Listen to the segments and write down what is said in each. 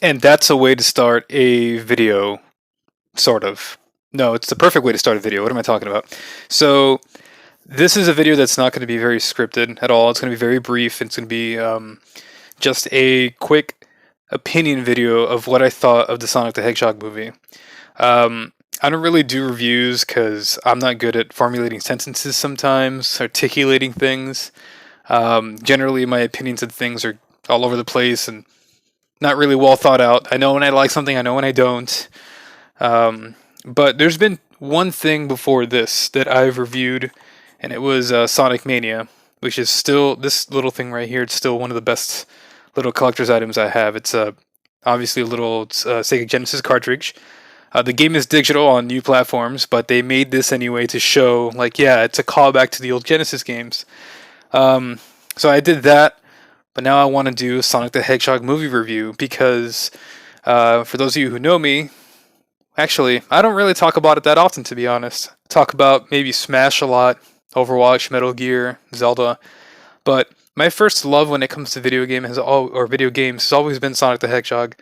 And that's a way to start a video, sort of. No, it's the perfect way to start a video. What am I talking about? So, this is a video that's not going to be very scripted at all. It's going to be very brief. It's going to be just a quick opinion video of what I thought of the Sonic the Hedgehog movie. I don't really do reviews because I'm not good at formulating sentences sometimes, articulating things. Generally, my opinions of things are all over the place and not really well thought out. I know when I like something, I know when I don't. But there's been one thing before this that I've reviewed, and it was Sonic Mania, which is still this little thing right here. It's still one of the best little collector's items I have. It's obviously a little Sega Genesis cartridge. The game is digital on new platforms, but they made this anyway to show, like, yeah, it's a callback to the old Genesis games. So I did that, but now I want to do a Sonic the Hedgehog movie review because, for those of you who know me, actually, I don't really talk about it that often, to be honest. I talk about maybe Smash a lot, Overwatch, Metal Gear, Zelda, but my first love when it comes to video games has always been Sonic the Hedgehog.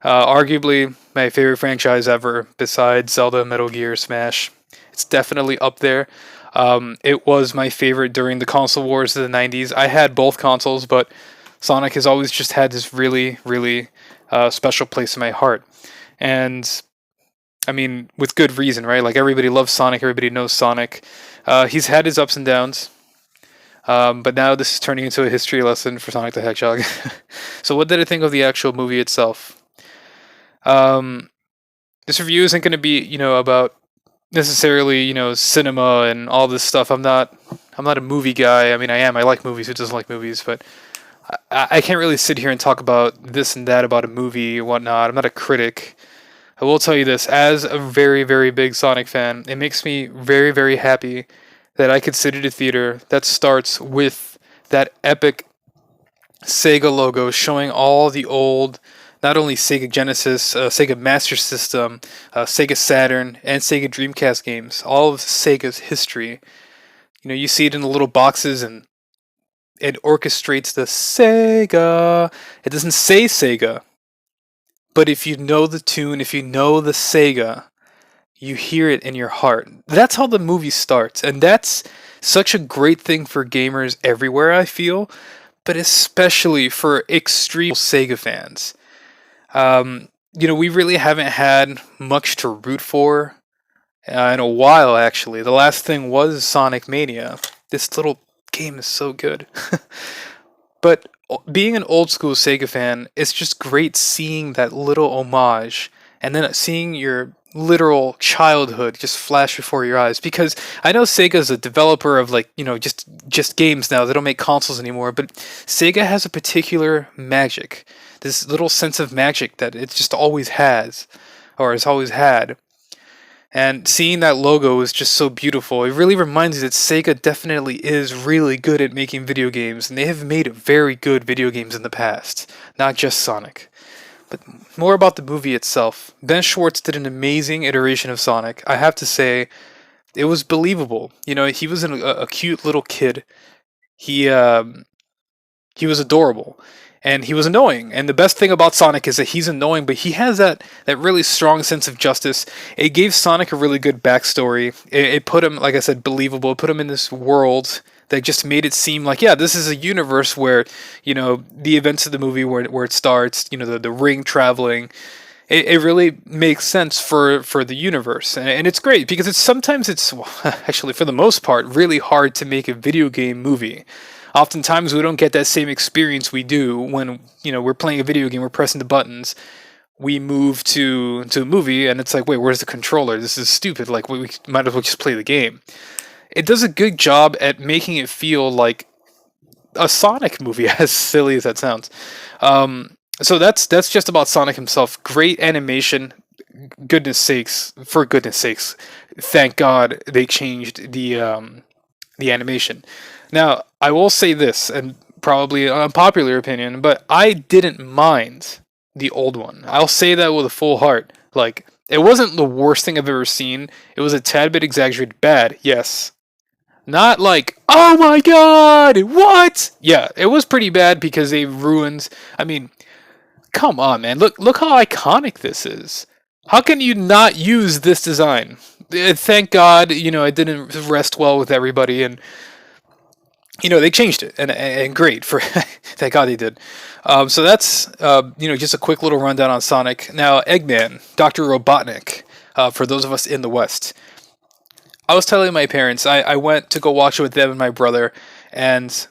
Arguably my favorite franchise ever, besides Zelda, Metal Gear, Smash. It's definitely up there. It was my favorite during the console wars of the 90s. I had both consoles, but Sonic has always just had this really, really special place in my heart. And I mean, with good reason, right? Like, everybody loves Sonic, everybody knows Sonic. He's had his ups and downs, but now this is turning into a history lesson for Sonic the Hedgehog. So, what did I think of the actual movie itself? Um, this review isn't going to be, about necessarily, cinema and all this stuff. I'm not a movie guy. I mean, I am. I like movies. Who doesn't like movies? But I can't really sit here and talk about this and that about a movie and whatnot. I'm not a critic. I will tell you this, as a very, very big Sonic fan, it makes me very, very happy that I could sit at a theater that starts with that epic Sega logo showing all the old, not only Sega Genesis, Sega Master System, Sega Saturn, and Sega Dreamcast games, all of Sega's history. You see it in the little boxes, and it orchestrates the Sega. It doesn't say Sega, but if you know the tune, if you know the Sega, you hear it in your heart. That's how the movie starts, and that's such a great thing for gamers everywhere, I feel, but especially for extreme Sega fans. We really haven't had much to root for in a while, actually. The last thing was Sonic Mania. This little game is so good. But being an old school Sega fan, it's just great seeing that little homage and then seeing your literal childhood just flash before your eyes, because I know Sega's a developer of, like, just games now. They don't make consoles anymore, but Sega has a particular magic, this little sense of magic that it just always has, or has always had. And seeing that logo is just so beautiful. It really reminds you that Sega definitely is really good at making video games, and they have made very good video games in the past, not just Sonic. But more about the movie itself. Ben Schwartz did an amazing iteration of Sonic. I have to say, it was believable. He was a cute little kid. He was adorable, and he was annoying. And the best thing about Sonic is that he's annoying, but he has that really strong sense of justice. It gave Sonic a really good backstory. It put him, like I said, believable. It put him in this world that just made it seem like, yeah, this is a universe where, the events of the movie where it starts, the ring traveling. It really makes sense for the universe, and it's great because it's well, actually, for the most part, really hard to make a video game movie. Oftentimes we don't get that same experience we do when we're playing a video game, we're pressing the buttons. We move to a movie and it's like, wait, where's the controller? This is stupid. Like, we might as well just play the game. It does a good job at making it feel like a Sonic movie, as silly as that sounds. So that's just about Sonic himself. Great animation. For goodness sakes, thank God they changed the animation. Now, I will say this, and probably an unpopular opinion, but I didn't mind the old one. I'll say that with a full heart. Like, it wasn't the worst thing I've ever seen. It was a tad bit exaggerated bad, yes. Not like, oh my god, what? Yeah, it was pretty bad because they ruined. I mean, come on, man. Look how iconic this is. How can you not use this design? Thank God, it didn't rest well with everybody, and they changed it, and great for thank God they did. So that's just a quick little rundown on Sonic. Now, Eggman, Dr. Robotnik, for those of us in the West. I was telling my parents, I went to go watch it with them and my brother, and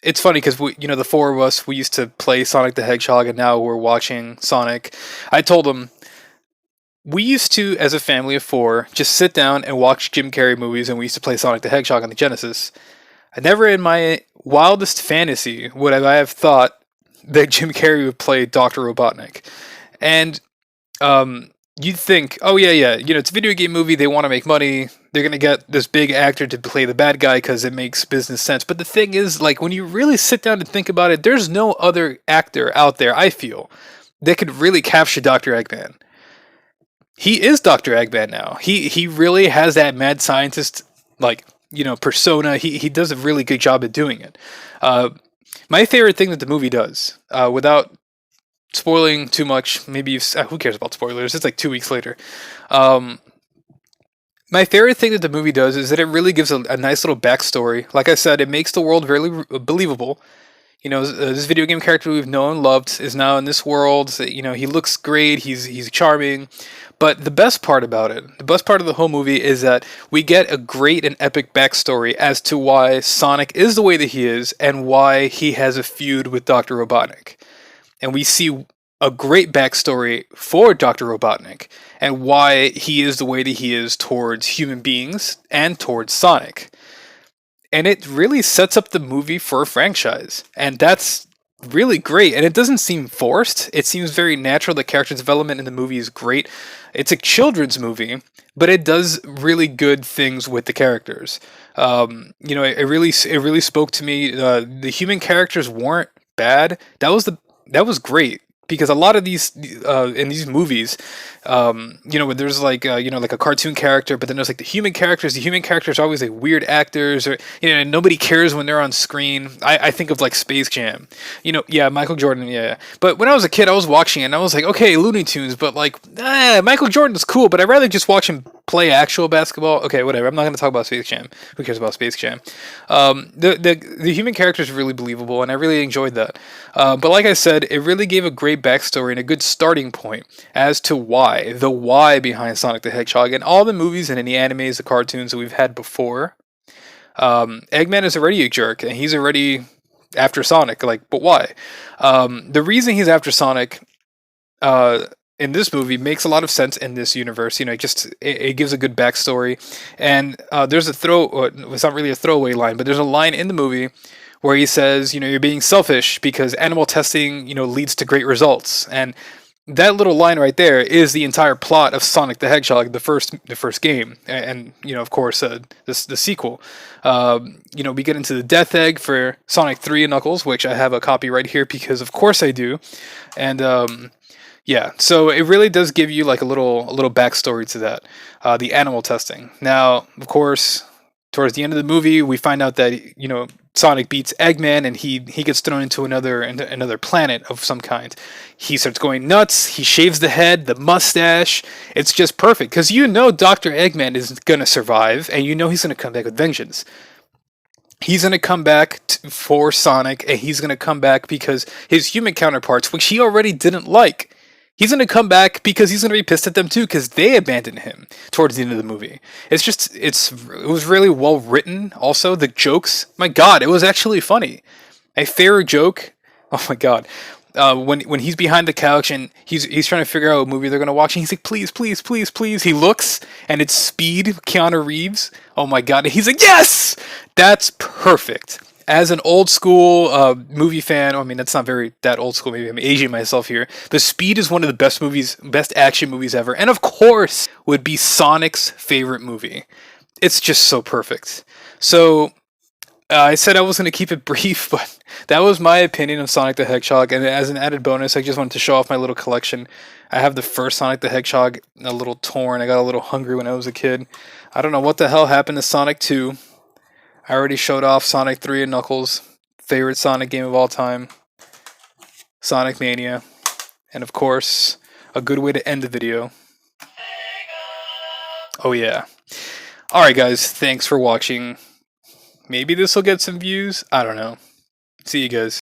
it's funny because the four of us, we used to play Sonic the Hedgehog, and now we're watching Sonic. I told them we used to, as a family of four, just sit down and watch Jim Carrey movies, and we used to play Sonic the Hedgehog on the Genesis. I never in my wildest fantasy would I have thought that Jim Carrey would play Dr. Robotnik. And you'd think, oh yeah, it's a video game movie, they want to make money, they're going to get this big actor to play the bad guy because it makes business sense. But the thing is, like, when you really sit down and think about it, there's no other actor out there, I feel, that could really capture Dr. Eggman. He is Dr. Eggman now. He really has that mad scientist, like, persona. He does a really good job at doing it. My favorite thing that the movie does, without spoiling too much, maybe who cares about spoilers? It's like 2 weeks later. My favorite thing that the movie does is that it really gives a nice little backstory. Like I said, it makes the world very believable. This video game character we've known and loved is now in this world. He looks great. He's charming. But the best part about it, the best part of the whole movie, is that we get a great and epic backstory as to why Sonic is the way that he is and why he has a feud with Dr. Robotnik. And we see a great backstory for Dr. Robotnik and why he is the way that he is towards human beings and towards Sonic. And it really sets up the movie for a franchise. And that's really great. And it doesn't seem forced. It seems very natural. The character development in the movie is great. It's a children's movie, but it does really good things with the characters. It really spoke to me. The human characters weren't bad. That was great. Because a lot of these in these movies, when there's like a cartoon character, but then there's like the human characters. The human characters are always like weird actors, or nobody cares when they're on screen. I think of like Space Jam, Michael Jordan, yeah. But when I was a kid, I was watching it and I was like, okay, Looney Tunes, but like, Michael Jordan's cool, but I'd rather just watch him play actual basketball. Okay, whatever. I'm not going to talk about Space Jam. Who cares about Space Jam? The human characters are really believable, and I really enjoyed that. But like I said, it really gave a great backstory and a good starting point as to the why behind Sonic the Hedgehog. And all the movies and any animes, the cartoons that we've had before, Eggman is already a jerk, and he's already after Sonic. Like, but why? The reason he's after Sonic, in this movie makes a lot of sense in this universe. It gives a good backstory, and there's it's not really a throwaway line, but there's a line in the movie where he says, you're being selfish because animal testing, leads to great results. And that little line right there is the entire plot of Sonic the Hedgehog, the first game, and of course the sequel. We get into the Death Egg for Sonic 3 and Knuckles, which I have a copy right here because of course I do, and yeah, so it really does give you like a little backstory to that, the animal testing. Now, of course, towards the end of the movie, we find out that Sonic beats Eggman, and he gets thrown into another planet of some kind. He starts going nuts. He shaves the head, the mustache. It's just perfect because Dr. Eggman is gonna survive, and he's gonna come back with vengeance. He's going to come back for Sonic, and he's going to come back because his human counterparts, which he already didn't like, he's going to come back because he's going to be pissed at them too because they abandoned him towards the end of the movie. It was really well written. Also, the jokes, my God, it was actually funny. A favorite joke, oh my God, when he's behind the couch and he's trying to figure out what movie they're going to watch, and he's like, please, please, please, please. He looks, and it's Speed, Keanu Reeves. Oh my God, and he's like, yes! That's perfect. As an old school movie fan, I mean, that's not that old school, maybe I'm aging myself here, but Speed is one of the best action movies ever, and of course would be Sonic's favorite movie. It's just so perfect. So, I said I was going to keep it brief, but that was my opinion of Sonic the Hedgehog, and as an added bonus, I just wanted to show off my little collection. I have the first Sonic the Hedgehog, a little torn. I got a little hungry when I was a kid. I don't know what the hell happened to Sonic 2. I already showed off Sonic 3 and Knuckles, favorite Sonic game of all time. Sonic Mania. And of course, a good way to end the video. Oh yeah. Alright guys, thanks for watching. Maybe this will get some views? I don't know. See you guys.